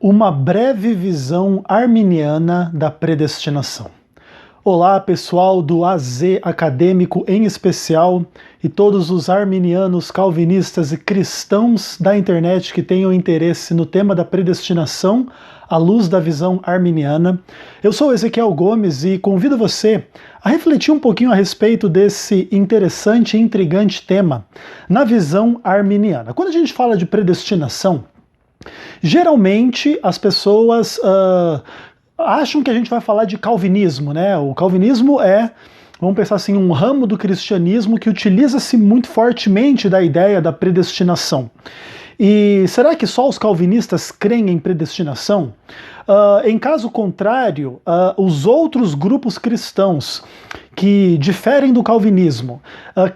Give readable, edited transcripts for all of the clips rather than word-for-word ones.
Uma breve visão arminiana da predestinação. Olá, pessoal do AZ Acadêmico em especial e todos os arminianos, calvinistas e cristãos da internet que tenham interesse no tema da predestinação à luz da visão arminiana. Eu sou Ezequiel Gomes e convido você a refletir um pouquinho a respeito desse interessante e intrigante tema na visão arminiana. Quando a gente fala de predestinação, geralmente as pessoas acham que a gente vai falar de calvinismo, né? O calvinismo é, vamos pensar assim, um ramo do cristianismo que utiliza-se muito fortemente da ideia da predestinação. E será que só os calvinistas creem em predestinação? Em caso contrário, os outros grupos cristãos que diferem do calvinismo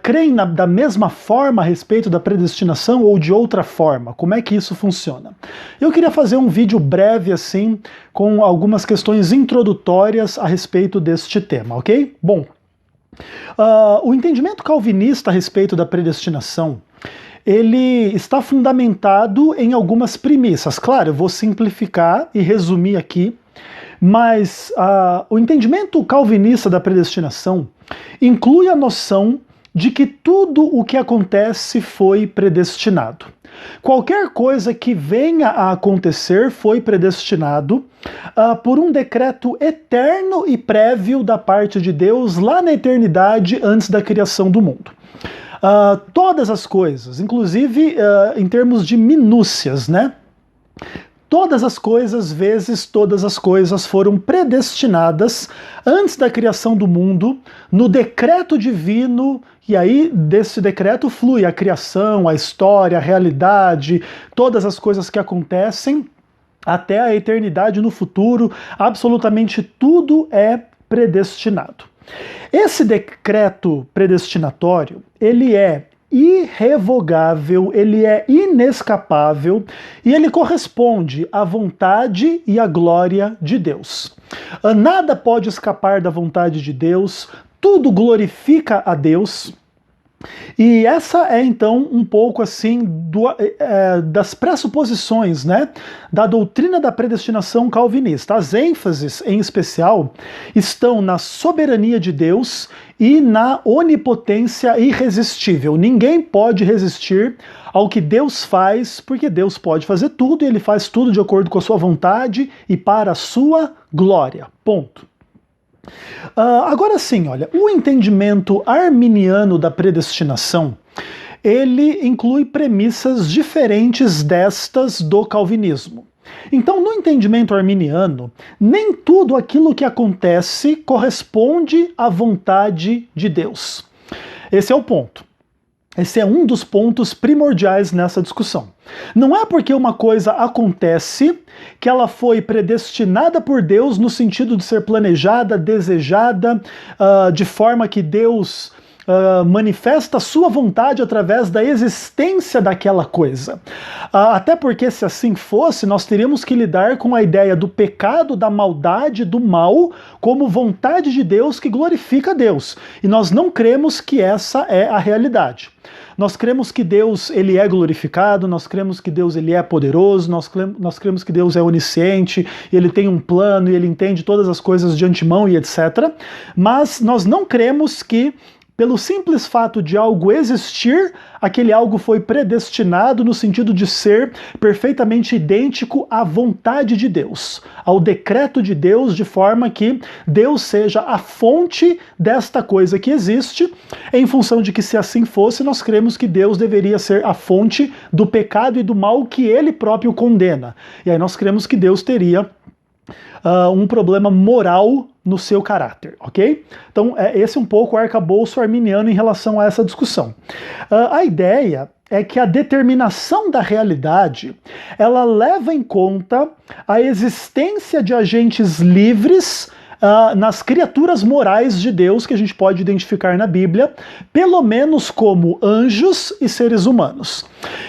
creem da mesma forma a respeito da predestinação ou de outra forma? Como é que isso funciona? Eu queria fazer um vídeo breve assim, com algumas questões introdutórias a respeito deste tema, ok? Bom, o entendimento calvinista a respeito da predestinação, ele está fundamentado em algumas premissas. Claro, eu vou simplificar e resumir aqui, mas o entendimento calvinista da predestinação inclui a noção de que tudo o que acontece foi predestinado. Qualquer coisa que venha a acontecer foi predestinado por um decreto eterno e prévio da parte de Deus lá na eternidade antes da criação do mundo. Todas as coisas, inclusive em termos de minúcias, né? Todas as coisas vezes todas as coisas foram predestinadas antes da criação do mundo, no decreto divino, e aí desse decreto flui a criação, a história, a realidade, todas as coisas que acontecem até a eternidade no futuro, absolutamente tudo é predestinado. Esse decreto predestinatório, ele é irrevogável, ele é inescapável e ele corresponde à vontade e à glória de Deus. Nada pode escapar da vontade de Deus, tudo glorifica a Deus. E essa é então um pouco assim das pressuposições, né, da doutrina da predestinação calvinista. As ênfases, em especial, estão na soberania de Deus e na onipotência irresistível. Ninguém pode resistir ao que Deus faz, porque Deus pode fazer tudo e ele faz tudo de acordo com a sua vontade e para a sua glória. Ponto. Agora sim, olha, o entendimento arminiano da predestinação, ele inclui premissas diferentes destas do calvinismo. Então, no entendimento arminiano, nem tudo aquilo que acontece corresponde à vontade de Deus. Esse é o ponto. Esse é um dos pontos primordiais nessa discussão. Não é porque uma coisa acontece que ela foi predestinada por Deus no sentido de ser planejada, desejada, de forma que Deus manifesta a sua vontade através da existência daquela coisa. Até porque, se assim fosse, nós teríamos que lidar com a ideia do pecado, da maldade, do mal, como vontade de Deus que glorifica a Deus. E nós não cremos que essa é a realidade. Nós cremos que Deus ele é glorificado, nós cremos que Deus ele é poderoso, nós cremos que Deus é onisciente, ele tem um plano e ele entende todas as coisas de antemão e etc. Mas nós não cremos que, pelo simples fato de algo existir, aquele algo foi predestinado no sentido de ser perfeitamente idêntico à vontade de Deus, ao decreto de Deus, de forma que Deus seja a fonte desta coisa que existe, em função de que, se assim fosse, nós cremos que Deus deveria ser a fonte do pecado e do mal que ele próprio condena. E aí nós cremos que Deus teria um problema moral no seu caráter, ok? Então, esse é um pouco o arcabouço arminiano em relação a essa discussão. A ideia é que a determinação da realidade, ela leva em conta a existência de agentes livres nas criaturas morais de Deus que a gente pode identificar na Bíblia, pelo menos como anjos e seres humanos.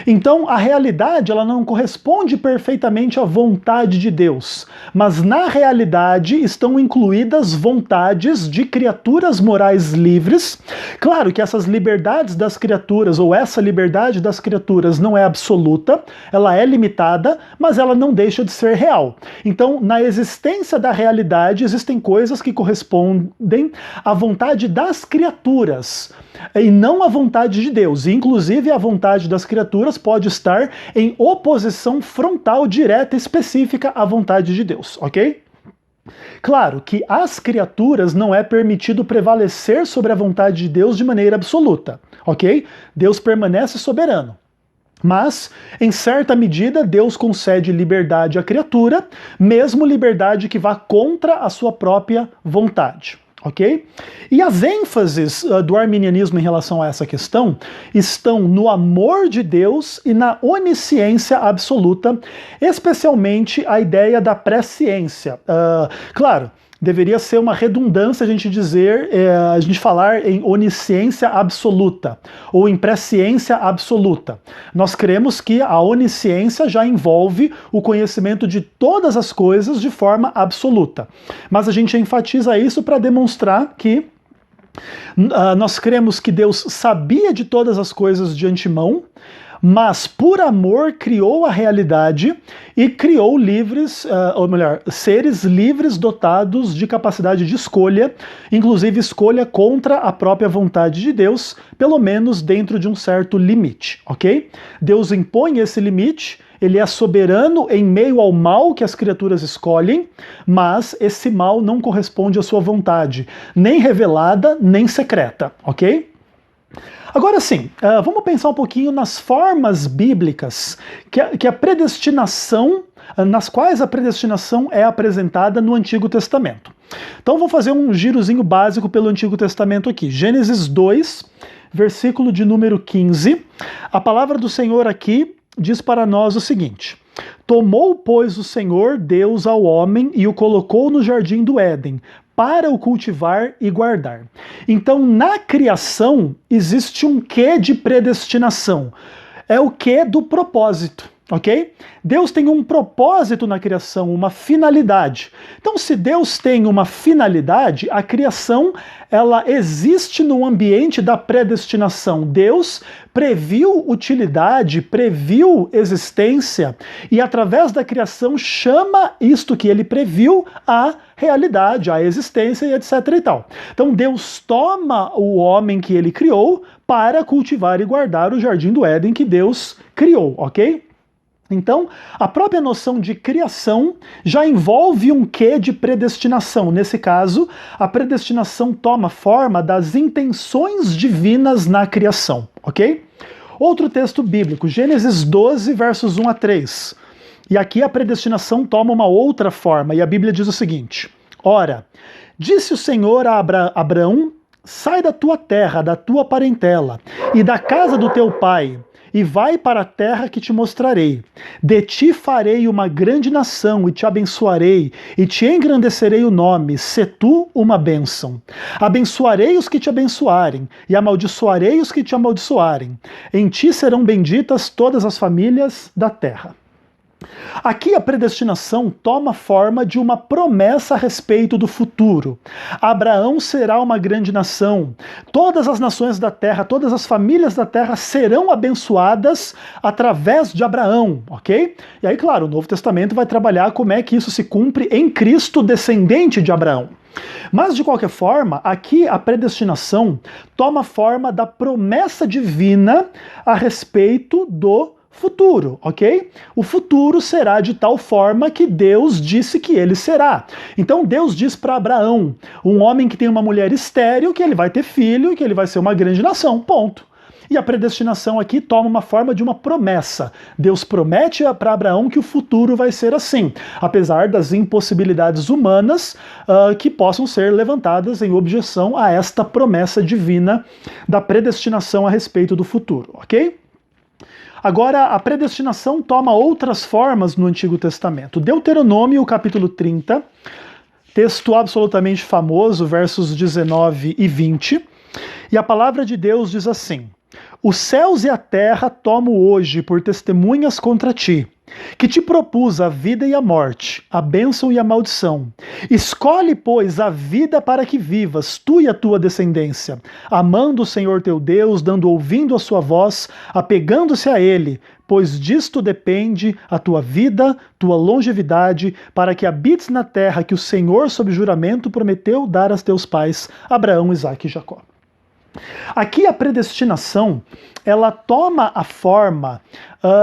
Então, a realidade ela não corresponde perfeitamente à vontade de Deus, mas na realidade estão incluídas vontades de criaturas morais livres. Claro que essas liberdades das criaturas, ou essa liberdade das criaturas não é absoluta, ela é limitada, mas ela não deixa de ser real. Então, na existência da realidade, existem coisas que correspondem à vontade das criaturas, e não à vontade de Deus. E, inclusive, a vontade das criaturas pode estar em oposição frontal, direta, específica à vontade de Deus, ok? Claro que às criaturas não é permitido prevalecer sobre a vontade de Deus de maneira absoluta, ok? Deus permanece soberano. Mas, em certa medida, Deus concede liberdade à criatura, mesmo liberdade que vá contra a sua própria vontade. Ok? E as ênfases do arminianismo em relação a essa questão estão no amor de Deus e na onisciência absoluta, especialmente a ideia da presciência. Claro, deveria ser uma redundância a gente dizer, a gente falar em onisciência absoluta ou em presciência absoluta. Nós cremos que a onisciência já envolve o conhecimento de todas as coisas de forma absoluta. Mas a gente enfatiza isso para demonstrar que nós cremos que Deus sabia de todas as coisas de antemão, mas por amor criou a realidade e criou livres, ou melhor, seres livres dotados de capacidade de escolha, inclusive escolha contra a própria vontade de Deus, pelo menos dentro de um certo limite, ok? Deus impõe esse limite, ele é soberano em meio ao mal que as criaturas escolhem, mas esse mal não corresponde à sua vontade, nem revelada, nem secreta, ok? Agora sim, vamos pensar um pouquinho nas formas bíblicas que a predestinação, nas quais a predestinação é apresentada no Antigo Testamento. Então vou fazer um girozinho básico pelo Antigo Testamento aqui. Gênesis 2, versículo de número 15. A palavra do Senhor aqui diz para nós o seguinte: Tomou, pois, o Senhor Deus ao homem e o colocou no jardim do Éden, para o cultivar e guardar. Então, na criação, existe um quê de predestinação. É o quê do propósito, ok? Deus tem um propósito na criação, uma finalidade. Então, se Deus tem uma finalidade, a criação, ela existe no ambiente da predestinação. Deus previu utilidade, previu existência, e através da criação chama isto que ele previu a realidade, a existência e etc e tal. Então Deus toma o homem que ele criou para cultivar e guardar o jardim do Éden que Deus criou, ok? Então, a própria noção de criação já envolve um quê de predestinação. Nesse caso, a predestinação toma forma das intenções divinas na criação, ok? Outro texto bíblico, Gênesis 12, versos 1 a 3. E aqui a predestinação toma uma outra forma, e a Bíblia diz o seguinte: Ora, disse o Senhor a Abrão, sai da tua terra, da tua parentela, e da casa do teu pai, e vai para a terra que te mostrarei. De ti farei uma grande nação, e te abençoarei, e te engrandecerei o nome, se tu uma bênção. Abençoarei os que te abençoarem, e amaldiçoarei os que te amaldiçoarem. Em ti serão benditas todas as famílias da terra. Aqui a predestinação toma forma de uma promessa a respeito do futuro. Abraão será uma grande nação. Todas as nações da terra, todas as famílias da terra serão abençoadas através de Abraão, ok? E aí, claro, o Novo Testamento vai trabalhar como é que isso se cumpre em Cristo, descendente de Abraão. Mas, de qualquer forma, aqui a predestinação toma forma da promessa divina a respeito do futuro, ok? O futuro será de tal forma que Deus disse que ele será. Então Deus diz para Abraão, um homem que tem uma mulher estéril, que ele vai ter filho, que ele vai ser uma grande nação, ponto. E a predestinação aqui toma uma forma de uma promessa. Deus promete para Abraão que o futuro vai ser assim, apesar das impossibilidades humanas que possam ser levantadas em objeção a esta promessa divina da predestinação a respeito do futuro, ok? Agora, a predestinação toma outras formas no Antigo Testamento. Deuteronômio, capítulo 30, texto absolutamente famoso, versos 19 e 20, e a palavra de Deus diz assim: os céus e a terra tomo hoje por testemunhas contra ti, que te propus a vida e a morte, a bênção e a maldição. Escolhe, pois, a vida para que vivas, tu e a tua descendência, amando o Senhor teu Deus, dando ouvindo a sua voz, apegando-se a ele, pois disto depende a tua vida, tua longevidade, para que habites na terra que o Senhor, sob juramento, prometeu dar a teus pais, Abraão, Isaque e Jacó. Aqui a predestinação, ela toma a forma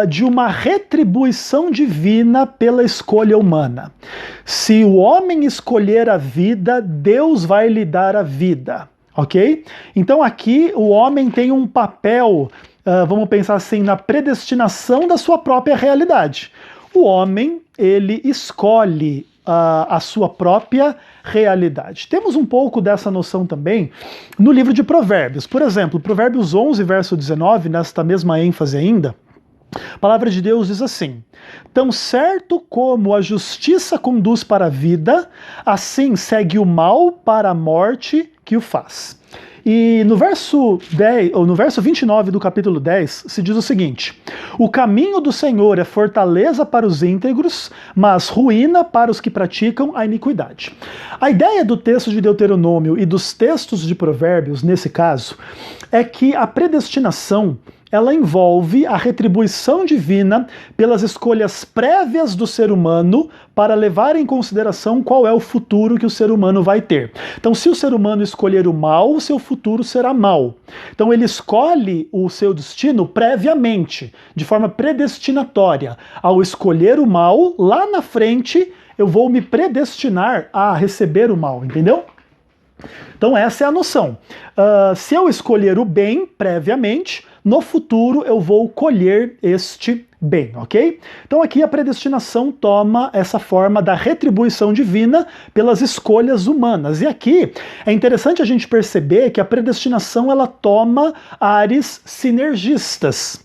de uma retribuição divina pela escolha humana. Se o homem escolher a vida, Deus vai lhe dar a vida, ok? Então aqui o homem tem um papel, vamos pensar assim, na predestinação da sua própria realidade. O homem, ele escolhe a sua própria realidade. Temos um pouco dessa noção também no livro de Provérbios. Por exemplo, Provérbios 11, verso 19, nesta mesma ênfase ainda, a palavra de Deus diz assim: tão certo como a justiça conduz para a vida, assim segue o mal para a morte que o faz. E no verso 10, ou no verso 29 do capítulo 10, se diz o seguinte: o caminho do Senhor é fortaleza para os íntegros, mas ruína para os que praticam a iniquidade. A ideia do texto de Deuteronômio e dos textos de Provérbios, nesse caso, é que a predestinação, ela envolve a retribuição divina pelas escolhas prévias do ser humano para levar em consideração qual é o futuro que o ser humano vai ter. Então, se o ser humano escolher o mal, o seu futuro será mal. Então, ele escolhe o seu destino previamente, de forma predestinatória. Ao escolher o mal, lá na frente, eu vou me predestinar a receber o mal, entendeu? Então essa é a noção. Se eu escolher o bem previamente, no futuro eu vou colher este bem, ok? Então aqui a predestinação toma essa forma da retribuição divina pelas escolhas humanas. E aqui é interessante a gente perceber que a predestinação ela toma ares sinergistas.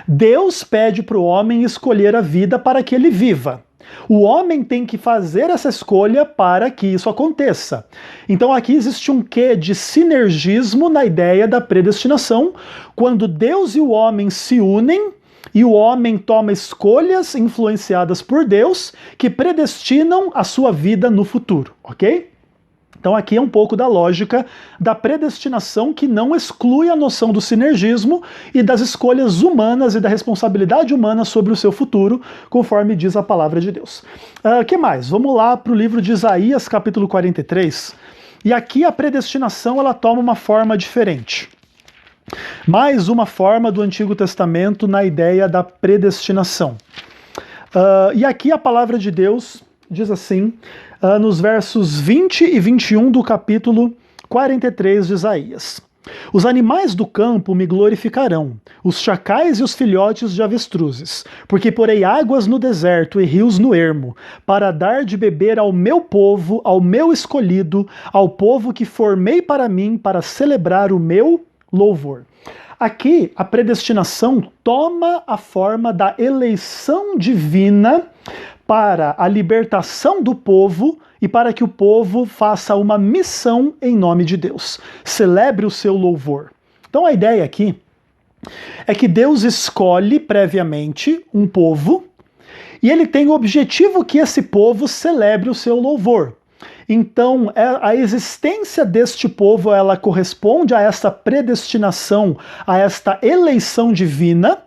Deus pede para o homem escolher a vida para que ele viva. O homem tem que fazer essa escolha para que isso aconteça. Então aqui existe um quê de sinergismo na ideia da predestinação, quando Deus e o homem se unem e o homem toma escolhas influenciadas por Deus que predestinam a sua vida no futuro, ok? Então aqui é um pouco da lógica da predestinação que não exclui a noção do sinergismo e das escolhas humanas e da responsabilidade humana sobre o seu futuro, conforme diz a palavra de Deus. Que mais? Vamos lá para o livro de Isaías, capítulo 43. E aqui a predestinação ela toma uma forma diferente. Mais uma forma do Antigo Testamento na ideia da predestinação. E aqui a palavra de Deus diz assim, nos versos 20 e 21 do capítulo 43 de Isaías: os animais do campo me glorificarão, os chacais e os filhotes de avestruzes, porque porei águas no deserto e rios no ermo, para dar de beber ao meu povo, ao meu escolhido, ao povo que formei para mim, para celebrar o meu louvor. Aqui, a predestinação toma a forma da eleição divina para a libertação do povo e para que o povo faça uma missão em nome de Deus. Celebre o seu louvor. Então a ideia aqui é que Deus escolhe previamente um povo e ele tem o objetivo que esse povo celebre o seu louvor. Então, a existência deste povo, ela corresponde a esta predestinação, a esta eleição divina,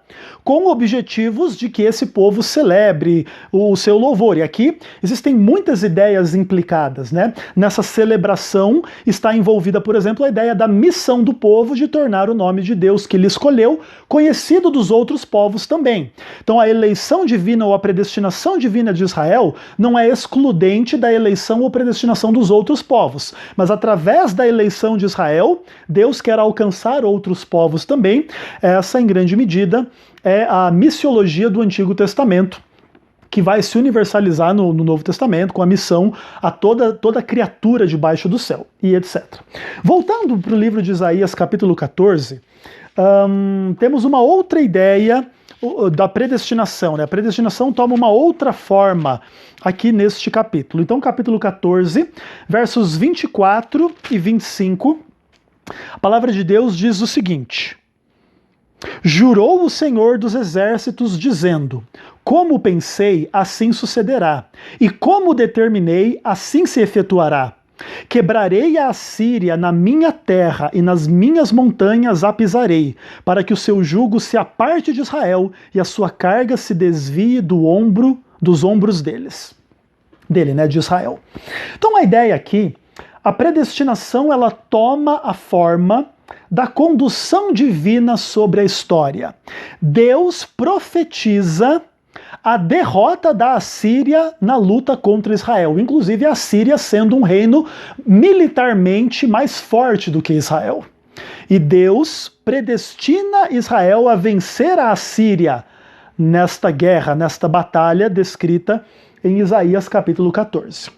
com objetivos de que esse povo celebre o seu louvor. E aqui existem muitas ideias implicadas, né? Nessa celebração está envolvida, por exemplo, a ideia da missão do povo de tornar o nome de Deus que ele escolheu conhecido dos outros povos também. Então a eleição divina ou a predestinação divina de Israel não é excludente da eleição ou predestinação dos outros povos, mas através da eleição de Israel, Deus quer alcançar outros povos também. Essa, em grande medida, é a missiologia do Antigo Testamento, que vai se universalizar no Novo Testamento, com a missão a toda criatura debaixo do céu, e etc. Voltando para o livro de Isaías, capítulo 14, temos uma outra ideia da predestinação, né? A predestinação toma uma outra forma aqui neste capítulo. Então, capítulo 14, versos 24 e 25, a palavra de Deus diz o seguinte: Jurou o Senhor dos Exércitos, dizendo: Como pensei, assim sucederá, e como determinei, assim se efetuará. Quebrarei a Assíria na minha terra e nas minhas montanhas a pisarei, para que o seu jugo se aparte de Israel e a sua carga se desvie dos ombros dele, né, de Israel. Então a ideia aqui, a predestinação, ela toma a forma da condução divina sobre a história. Deus profetiza a derrota da Assíria na luta contra Israel, inclusive a Assíria sendo um reino militarmente mais forte do que Israel. E Deus predestina Israel a vencer a Assíria nesta guerra, nesta batalha descrita em Isaías capítulo 14.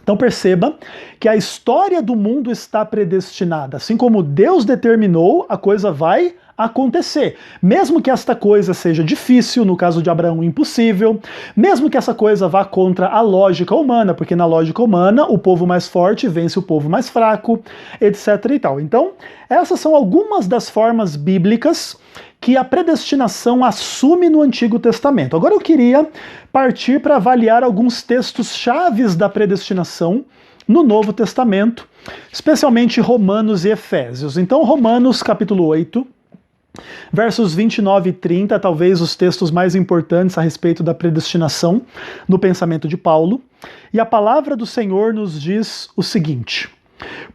Então perceba que a história do mundo está predestinada. Assim como Deus determinou, a coisa vai acontecer. Mesmo que esta coisa seja difícil, no caso de Abraão, impossível, mesmo que essa coisa vá contra a lógica humana, porque na lógica humana o povo mais forte vence o povo mais fraco, etc. e tal. Então, essas são algumas das formas bíblicas que a predestinação assume no Antigo Testamento. Agora eu queria partir para avaliar alguns textos chaves da predestinação no Novo Testamento, especialmente Romanos e Efésios. Então, Romanos capítulo 8, versos 29 e 30, talvez os textos mais importantes a respeito da predestinação no pensamento de Paulo. E a palavra do Senhor nos diz o seguinte: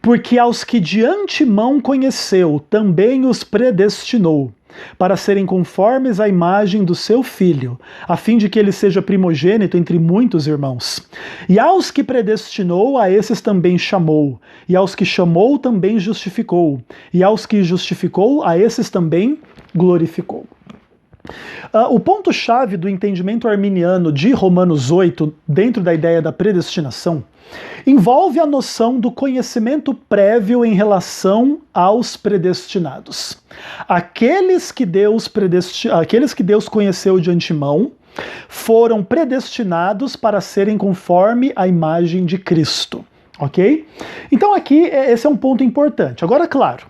Porque aos que de antemão conheceu, também os predestinou, para serem conformes à imagem do seu Filho, a fim de que ele seja primogênito entre muitos irmãos. E aos que predestinou, a esses também chamou. E aos que chamou, também justificou. E aos que justificou, a esses também glorificou. O ponto-chave do entendimento arminiano de Romanos 8, dentro da ideia da predestinação, envolve a noção do conhecimento prévio em relação aos predestinados. Aqueles que Deus conheceu de antemão foram predestinados para serem conforme a imagem de Cristo. Ok? Então aqui esse é um ponto importante. Agora, claro,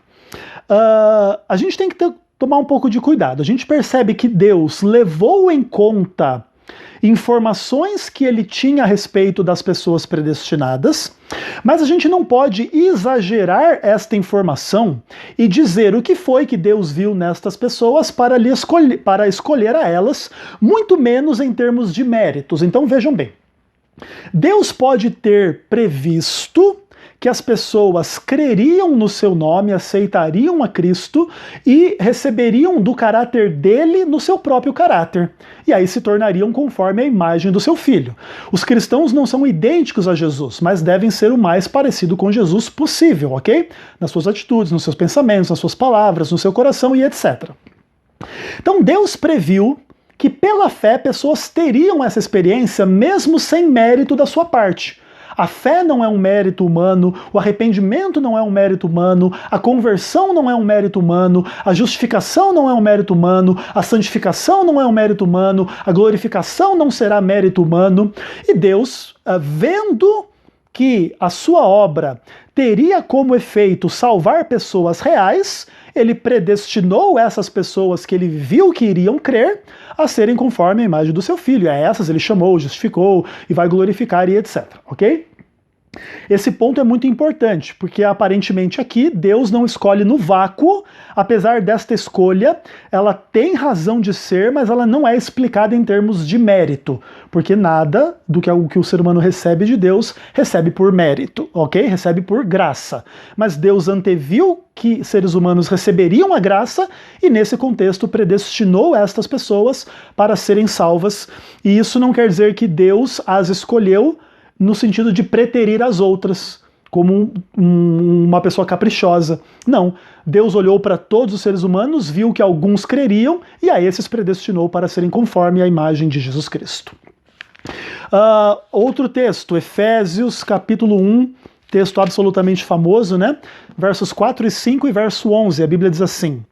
a gente tem que tomar um pouco de cuidado. A gente percebe que Deus levou em conta informações que ele tinha a respeito das pessoas predestinadas, mas a gente não pode exagerar esta informação e dizer o que foi que Deus viu nestas pessoas para escolher a elas, muito menos em termos de méritos. Então vejam bem, Deus pode ter previsto que as pessoas creriam no seu nome, aceitariam a Cristo e receberiam do caráter dele no seu próprio caráter. E aí se tornariam conforme a imagem do seu Filho. Os cristãos não são idênticos a Jesus, mas devem ser o mais parecido com Jesus possível, ok? Nas suas atitudes, nos seus pensamentos, nas suas palavras, no seu coração e etc. Então Deus previu que pela fé pessoas teriam essa experiência mesmo sem mérito da sua parte. A fé não é um mérito humano, o arrependimento não é um mérito humano, a conversão não é um mérito humano, a justificação não é um mérito humano, a santificação não é um mérito humano, a glorificação não será mérito humano. E Deus, vendo que a sua obra teria como efeito salvar pessoas reais, ele predestinou essas pessoas que ele viu que iriam crer a serem conforme a imagem do seu Filho. E a essas ele chamou, justificou e vai glorificar e etc. Ok? Esse ponto é muito importante, porque aparentemente aqui Deus não escolhe no vácuo, apesar desta escolha, ela tem razão de ser, mas ela não é explicada em termos de mérito, porque nada do que o ser humano recebe de Deus recebe por mérito, ok? Recebe por graça. Mas Deus anteviu que seres humanos receberiam a graça e nesse contexto predestinou estas pessoas para serem salvas, e isso não quer dizer que Deus as escolheu no sentido de preterir as outras, como uma pessoa caprichosa. Não, Deus olhou para todos os seres humanos, viu que alguns creriam, e a esses predestinou para serem conforme a imagem de Jesus Cristo. Outro texto, Efésios capítulo 1, texto absolutamente famoso, né? Versos 4 e 5 e verso 11, a Bíblia diz assim: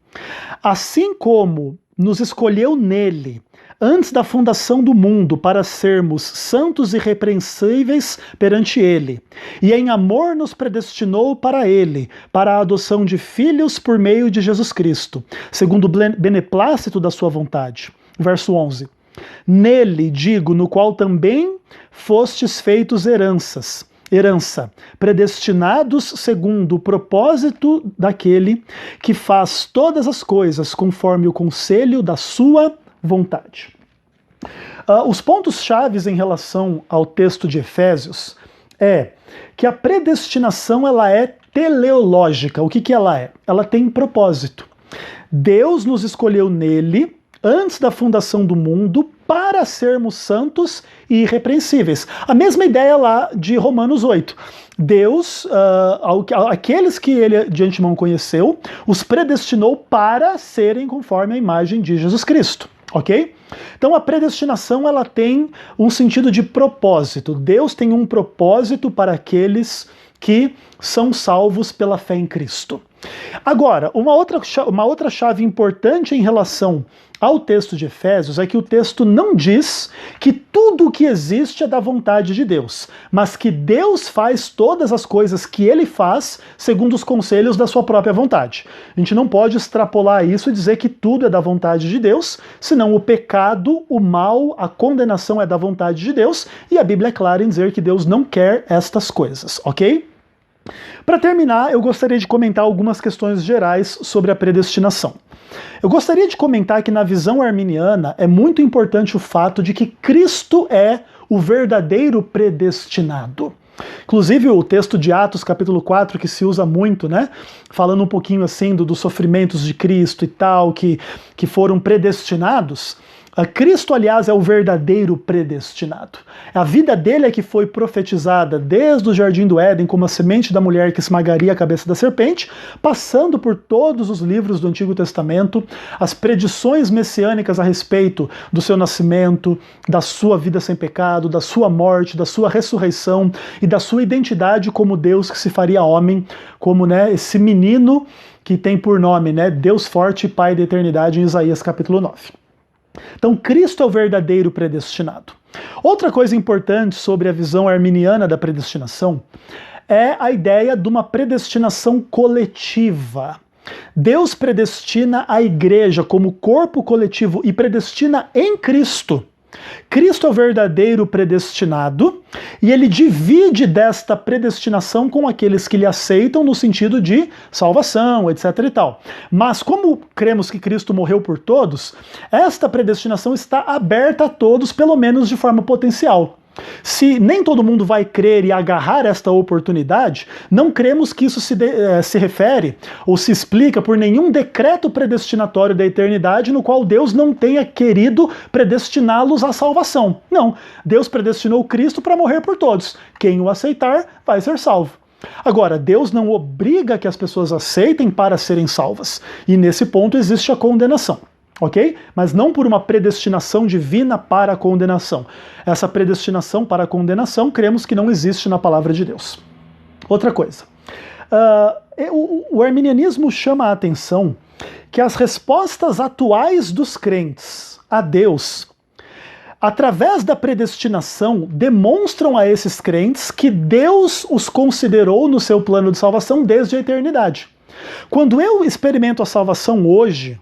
Assim como nos escolheu nele, antes da fundação do mundo, para sermos santos e irrepreensíveis perante ele, e em amor nos predestinou para ele, para a adoção de filhos por meio de Jesus Cristo, segundo o beneplácito da sua vontade. Verso 11. Nele, digo, no qual também fostes feitos herança, predestinados segundo o propósito daquele que faz todas as coisas conforme o conselho da sua vontade. Os pontos chaves em relação ao texto de Efésios é que a predestinação ela é teleológica. O que ela é? Ela tem propósito. Deus nos escolheu nele antes da fundação do mundo para sermos santos e irrepreensíveis. A mesma ideia lá de Romanos 8. Deus, aqueles que ele de antemão conheceu, os predestinou para serem conforme a imagem de Jesus Cristo. Ok? Então a predestinação ela tem um sentido de propósito. Deus tem um propósito para aqueles que são salvos pela fé em Cristo. Agora, uma outra chave importante em relação ao texto de Efésios é que o texto não diz que tudo o que existe é da vontade de Deus, mas que Deus faz todas as coisas que ele faz segundo os conselhos da sua própria vontade. A gente não pode extrapolar isso e dizer que tudo é da vontade de Deus, senão o pecado, o mal, a condenação é da vontade de Deus, e a Bíblia é clara em dizer que Deus não quer estas coisas, ok? Para terminar, eu gostaria de comentar algumas questões gerais sobre a predestinação. Eu gostaria de comentar que na visão arminiana é muito importante o fato de que Cristo é o verdadeiro predestinado. Inclusive o texto de Atos capítulo 4 que se usa muito, né? Falando um pouquinho assim dos sofrimentos de Cristo e tal, que foram predestinados. Cristo, aliás, é o verdadeiro predestinado. A vida dele é que foi profetizada desde o Jardim do Éden como a semente da mulher que esmagaria a cabeça da serpente, passando por todos os livros do Antigo Testamento, as predições messiânicas a respeito do seu nascimento, da sua vida sem pecado, da sua morte, da sua ressurreição e da sua identidade como Deus que se faria homem, como esse menino que tem por nome Deus forte e Pai da eternidade em Isaías capítulo 9. Então, Cristo é o verdadeiro predestinado. Outra coisa importante sobre a visão arminiana da predestinação é a ideia de uma predestinação coletiva. Deus predestina a igreja como corpo coletivo e predestina em Cristo. Cristo é o verdadeiro predestinado e ele divide desta predestinação com aqueles que lhe aceitam no sentido de salvação, etc. e tal. Mas como cremos que Cristo morreu por todos, esta predestinação está aberta a todos, pelo menos de forma potencial. Se nem todo mundo vai crer e agarrar esta oportunidade, não cremos que isso se refere ou se explica por nenhum decreto predestinatório da eternidade no qual Deus não tenha querido predestiná-los à salvação. Não, Deus predestinou Cristo para morrer por todos. Quem o aceitar vai ser salvo. Agora, Deus não obriga que as pessoas aceitem para serem salvas. E nesse ponto existe a condenação. Ok? Mas não por uma predestinação divina para a condenação. Essa predestinação para a condenação, cremos que não existe na palavra de Deus. Outra coisa. O arminianismo chama a atenção que as respostas atuais dos crentes a Deus, através da predestinação, demonstram a esses crentes que Deus os considerou no seu plano de salvação desde a eternidade. Quando eu experimento a salvação hoje,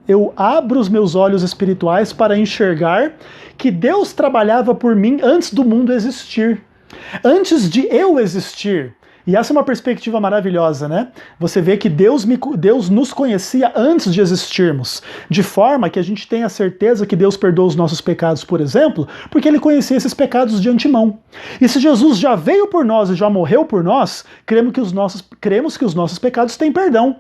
eu abro os meus olhos espirituais para enxergar que Deus trabalhava por mim antes do mundo existir. Antes de eu existir. E essa é uma perspectiva maravilhosa, né? Você vê que Deus nos conhecia antes de existirmos. De forma que a gente tem a certeza que Deus perdoa os nossos pecados, por exemplo, porque ele conhecia esses pecados de antemão. E se Jesus já veio por nós e já morreu por nós, cremos que os nossos pecados têm perdão.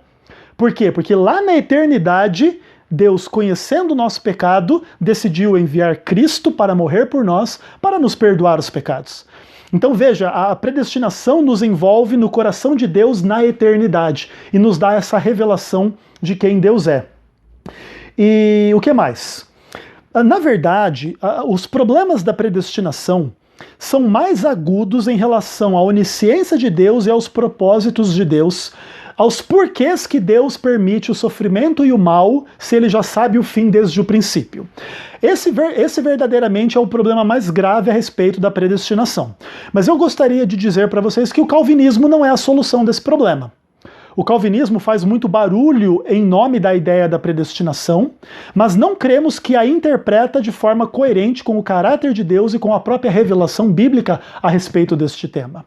Por quê? Porque lá na eternidade, Deus, conhecendo o nosso pecado, decidiu enviar Cristo para morrer por nós, para nos perdoar os pecados. Então veja, a predestinação nos envolve no coração de Deus na eternidade e nos dá essa revelação de quem Deus é. E o que mais? Na verdade, os problemas da predestinação são mais agudos em relação à onisciência de Deus e aos propósitos de Deus aos porquês que Deus permite o sofrimento e o mal, se ele já sabe o fim desde o princípio. Esse verdadeiramente é o problema mais grave a respeito da predestinação. Mas eu gostaria de dizer para vocês que o calvinismo não é a solução desse problema. O calvinismo faz muito barulho em nome da ideia da predestinação, mas não cremos que a interpreta de forma coerente com o caráter de Deus e com a própria revelação bíblica a respeito deste tema.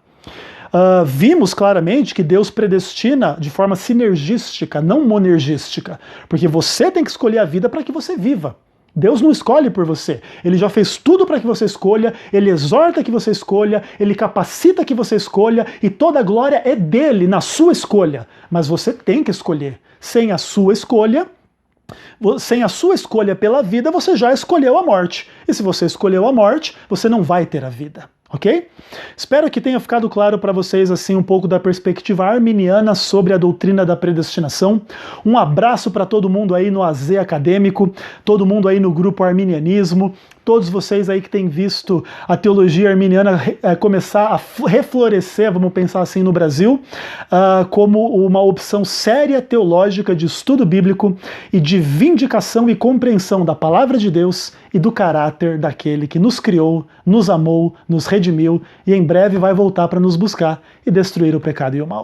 Vimos claramente que Deus predestina de forma sinergística, não monergística, porque você tem que escolher a vida para que você viva. Deus não escolhe por você, ele já fez tudo para que você escolha, ele exorta que você escolha, ele capacita que você escolha e toda a glória é dele na sua escolha, mas você tem que escolher. Sem a sua escolha pela vida, você já escolheu a morte, e se você escolheu a morte, você não vai ter a vida. Ok? Espero que tenha ficado claro para vocês assim um pouco da perspectiva arminiana sobre a doutrina da predestinação. Um abraço para todo mundo aí no AZ Acadêmico, todo mundo aí no grupo Arminianismo, todos vocês aí que têm visto a teologia arminiana começar a reflorescer, vamos pensar assim, no Brasil, como uma opção séria teológica de estudo bíblico e de vindicação e compreensão da palavra de Deus e do caráter daquele que nos criou, nos amou, nos redimiu e em breve vai voltar para nos buscar e destruir o pecado e o mal.